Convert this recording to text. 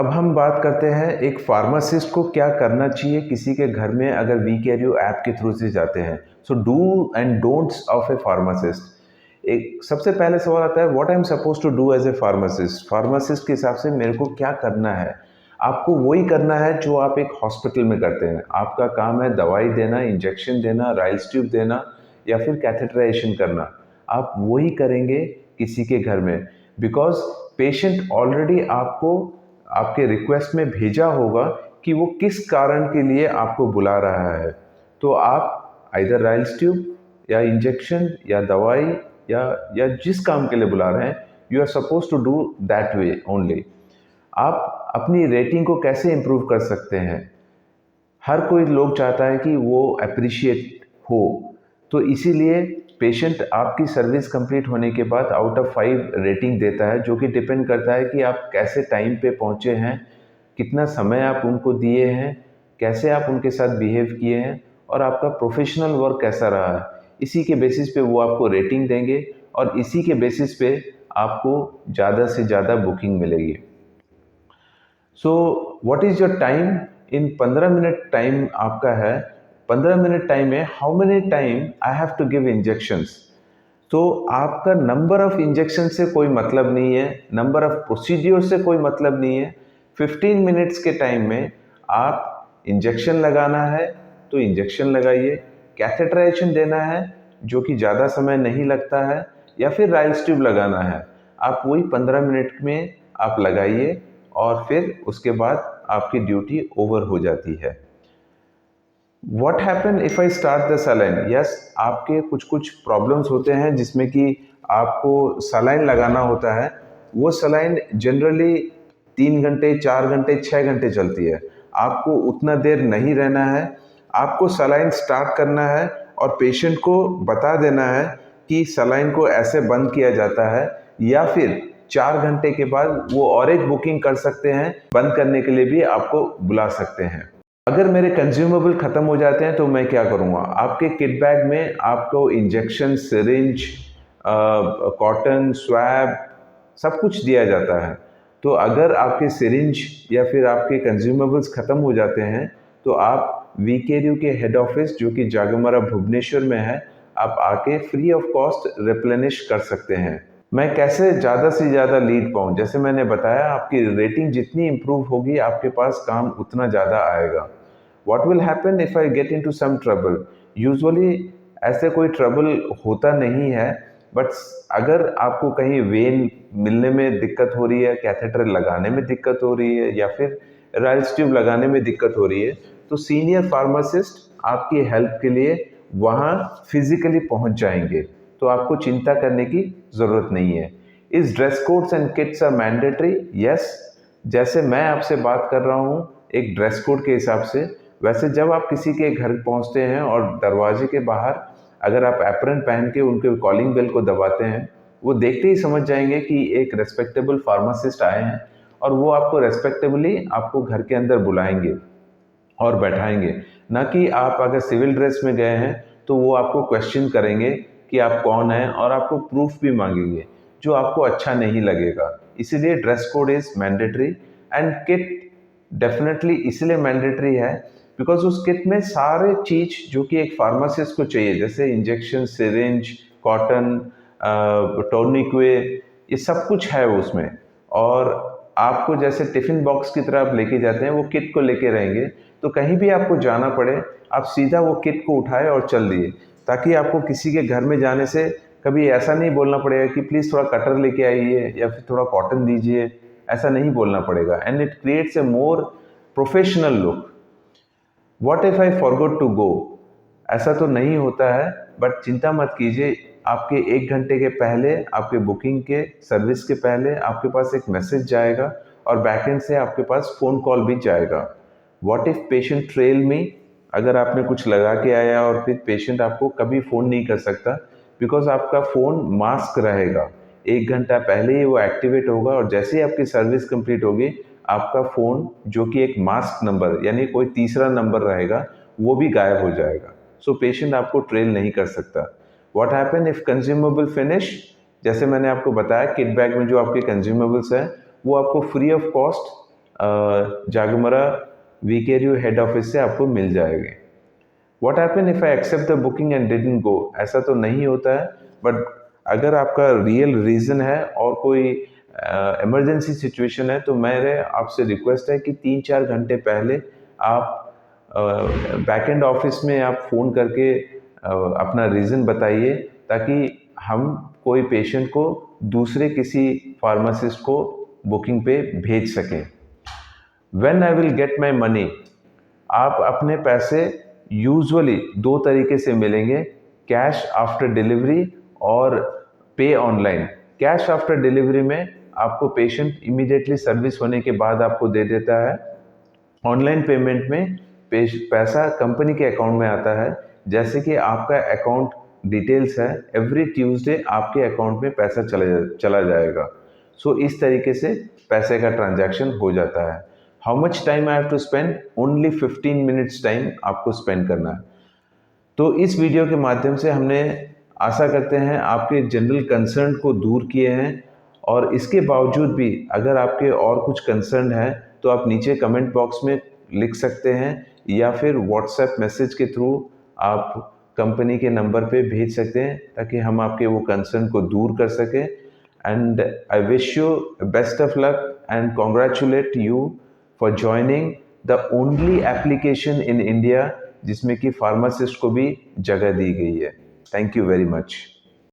अब हम बात करते हैं एक फार्मासिस्ट को क्या करना चाहिए किसी के घर में अगर वी केयर यू ऐप के थ्रू से जाते हैं। So do and don'ts of a pharmacist. एक सबसे पहले सवाल आता है, what I am suppose to do as a pharmacist. Pharmacist के हिसाब से मेरे को क्या करना है। आपको वही करना है जो आप एक हॉस्पिटल में करते हैं। आपका काम है दवाई देना, इंजेक्शन देना, राइल्स ट्यूब देना या फिर कैथेटराइजेशन करना। आप वही करेंगे किसी के घर में, बिकॉज पेशेंट ऑलरेडी आपको आपके रिक्वेस्ट में भेजा होगा कि वो किस कारण के लिए आपको बुला रहा है। तो आप आइदर राइल्स ट्यूब या इंजेक्शन या दवाई या जिस काम के लिए बुला रहे हैं, you are suppose to do that way only. आप अपनी रेटिंग को कैसे इम्प्रूव कर सकते हैं। हर कोई लोग चाहता है कि वो अप्रिशिएट हो, तो इसीलिए पेशेंट आपकी सर्विस कंप्लीट होने के बाद आउट ऑफ 5 रेटिंग देता है, जो कि डिपेंड करता है कि आप कैसे टाइम पे पहुंचे हैं, कितना समय आप उनको दिए हैं, कैसे आप उनके साथ बिहेव किए हैं और आपका प्रोफेशनल वर्क कैसा रहा है। इसी के बेसिस पे वो आपको रेटिंग देंगे और इसी के बेसिस पे आपको ज़्यादा से ज़्यादा बुकिंग मिलेगी। So what is your time. In 15 minute time आपका है। 15 मिनट टाइम में how many time I have to give injections. तो आपका नंबर ऑफ इंजेक्शन से कोई मतलब नहीं है, नंबर ऑफ प्रोसीड्योर से कोई मतलब नहीं है। 15 मिनट्स के टाइम में आप इंजेक्शन लगाना है तो इंजेक्शन लगाइए, कैथेटराइजेशन देना है जो कि ज़्यादा समय नहीं लगता है, या फिर राइल्स ट्यूब लगाना है, आप वही 15 मिनट में आप लगाइए और फिर उसके बाद आपकी ड्यूटी ओवर हो जाती है। What happen if I start the saline. Yes, आपके कुछ कुछ प्रॉब्लम्स होते हैं जिसमें कि आपको सलाइन लगाना होता है। वो सलाइन जनरली 3 घंटे, 4 घंटे, 6 घंटे चलती है। आपको उतना देर नहीं रहना है। आपको सलाइन स्टार्ट करना है और पेशेंट को बता देना है कि सलाइन को ऐसे बंद किया जाता है, या फिर 4 घंटे के बाद वो और एक बुकिंग कर सकते हैं। बंद करने के लिए भी आपको बुला सकते हैं। अगर मेरे कंज्यूमेबल ख़त्म हो जाते हैं तो मैं क्या करूँगा। आपके किट बैग में आपको इंजेक्शन, सिरिंज, कॉटन, स्वैब सब कुछ दिया जाता है। तो अगर आपके सिरिंज या फिर आपके कंज्यूमेबल्स ख़त्म हो जाते हैं तो आप वी केयर यू के हेड ऑफिस जो कि जागमरा भुवनेश्वर में है, आप आके फ्री ऑफ कॉस्ट रिप्लेनिश कर सकते हैं। मैं कैसे ज़्यादा से ज़्यादा लीड पाऊँ, जैसे मैंने बताया आपकी रेटिंग जितनी इम्प्रूव होगी आपके पास काम उतना ज़्यादा आएगा। What will happen if I get into some trouble? Usually ऐसे कोई ट्रबल होता नहीं है, बट अगर आपको कहीं वेन मिलने में दिक्कत हो रही है, कैथेटर लगाने में दिक्कत हो रही है या फिर राइल्स ट्यूब लगाने में दिक्कत हो रही है, तो सीनियर फार्मासिस्ट आपकी हेल्प के लिए वहाँ फिजिकली पहुँच जाएंगे। तो आपको चिंता करने की ज़रूरत नहीं है। इस dress codes and kits are mandatory. Yes, जैसे मैं आपसे बात कर रहा हूँ एक ड्रेस कोड के हिसाब से, वैसे जब आप किसी के घर पहुंचते हैं और दरवाजे के बाहर अगर आप एप्रन पहन के उनके कॉलिंग बेल को दबाते हैं, वो देखते ही समझ जाएंगे कि एक रेस्पेक्टेबल फार्मासिस्ट आए हैं और वो आपको रेस्पेक्टेबली आपको घर के अंदर बुलाएंगे और बैठाएंगे। ना कि आप अगर सिविल ड्रेस में गए हैं तो वो आपको क्वेश्चन करेंगे कि आप कौन हैं और आपको प्रूफ भी मांगेंगे, जो आपको अच्छा नहीं लगेगा। इसीलिए dress code is mandatory. And kit definitely इसलिए मैंडेटरी है बिकॉज उस किट में सारे चीज जो कि एक फार्मासिस्ट को चाहिए, जैसे इंजेक्शन, सिरिंज, कॉटन, टोर्निक्वे, ये सब कुछ है उसमें। और आपको जैसे टिफिन बॉक्स की तरह आप लेके जाते हैं, वो किट को लेके रहेंगे, तो कहीं भी आपको जाना पड़े आप सीधा वो किट को उठाए और चल दिए, ताकि आपको किसी के घर में जाने से कभी ऐसा नहीं बोलना पड़ेगा कि प्लीज़ थोड़ा कटर लेके आइए या फिर थोड़ा कॉटन दीजिए। ऐसा नहीं बोलना पड़ेगा and it creates a more professional look. What if I forgot to go. ऐसा तो नहीं होता है, बट चिंता मत कीजिए। आपके 1 घंटे के पहले, आपके बुकिंग के सर्विस के पहले आपके पास एक मैसेज जाएगा और बैकएंड से आपके पास फ़ोन कॉल भी जाएगा। व्हाट इफ पेशेंट ट्रेल मी। अगर आपने कुछ लगा के आया और फिर पेशेंट आपको कभी फ़ोन नहीं कर सकता, बिकॉज आपका फ़ोन मास्क रहेगा। 1 घंटा पहले ही वो एक्टिवेट होगा और जैसे ही आपकी सर्विस कंप्लीट होगी, आपका फ़ोन जो कि एक मास्क नंबर यानी कोई तीसरा नंबर रहेगा, वो भी गायब हो जाएगा। सो पेशेंट आपको ट्रेल नहीं कर सकता। What happen if consumable finish. जैसे मैंने आपको बताया किट बैग में जो आपके कंज्यूमेबल्स हैं वो आपको फ्री ऑफ कॉस्ट जागमरा वीकेरियो हेड ऑफिस से आपको मिल जाएंगे। What happen if I accept the booking and didn't go? ऐसा तो नहीं होता है, बट अगर आपका रियल रीज़न है और कोई इमरजेंसी सिचुएशन है तो मेरे आपसे रिक्वेस्ट है कि 3-4 घंटे पहले आप बैक एंड ऑफिस में आप फ़ोन करके अपना रीज़न बताइए, ताकि हम कोई पेशेंट को दूसरे किसी फार्मासिस्ट को बुकिंग पे भेज सकें। When I will get my money? आप अपने पैसे यूजुअली 2 तरीके से मिलेंगे, कैश आफ्टर डिलीवरी और पे ऑनलाइन। कैश आफ्टर डिलीवरी में आपको पेशेंट इमीडिएटली सर्विस होने के बाद आपको दे देता है। ऑनलाइन पेमेंट में पैसा कंपनी के अकाउंट में आता है। जैसे कि आपका अकाउंट डिटेल्स है, एवरी ट्यूसडे आपके अकाउंट में पैसा चला जाएगा। सो इस तरीके से पैसे का ट्रांजैक्शन हो जाता है। How much time I have to spend? Only 15 minutes time आपको स्पेंड करना है। तो इस वीडियो के माध्यम से हमने आशा करते हैं आपके जनरल कंसर्न को दूर किए हैं, और इसके बावजूद भी अगर आपके और कुछ कंसर्न है तो आप नीचे कमेंट बॉक्स में लिख सकते हैं, या फिर व्हाट्सएप मैसेज के थ्रू आप कंपनी के नंबर पे भेज सकते हैं, ताकि हम आपके वो कंसर्न को दूर कर सकें। And I wish you best of luck and congratulate you for joining the only application in India जिसमें कि फार्मासिस्ट को भी जगह दी गई है। Thank you very much.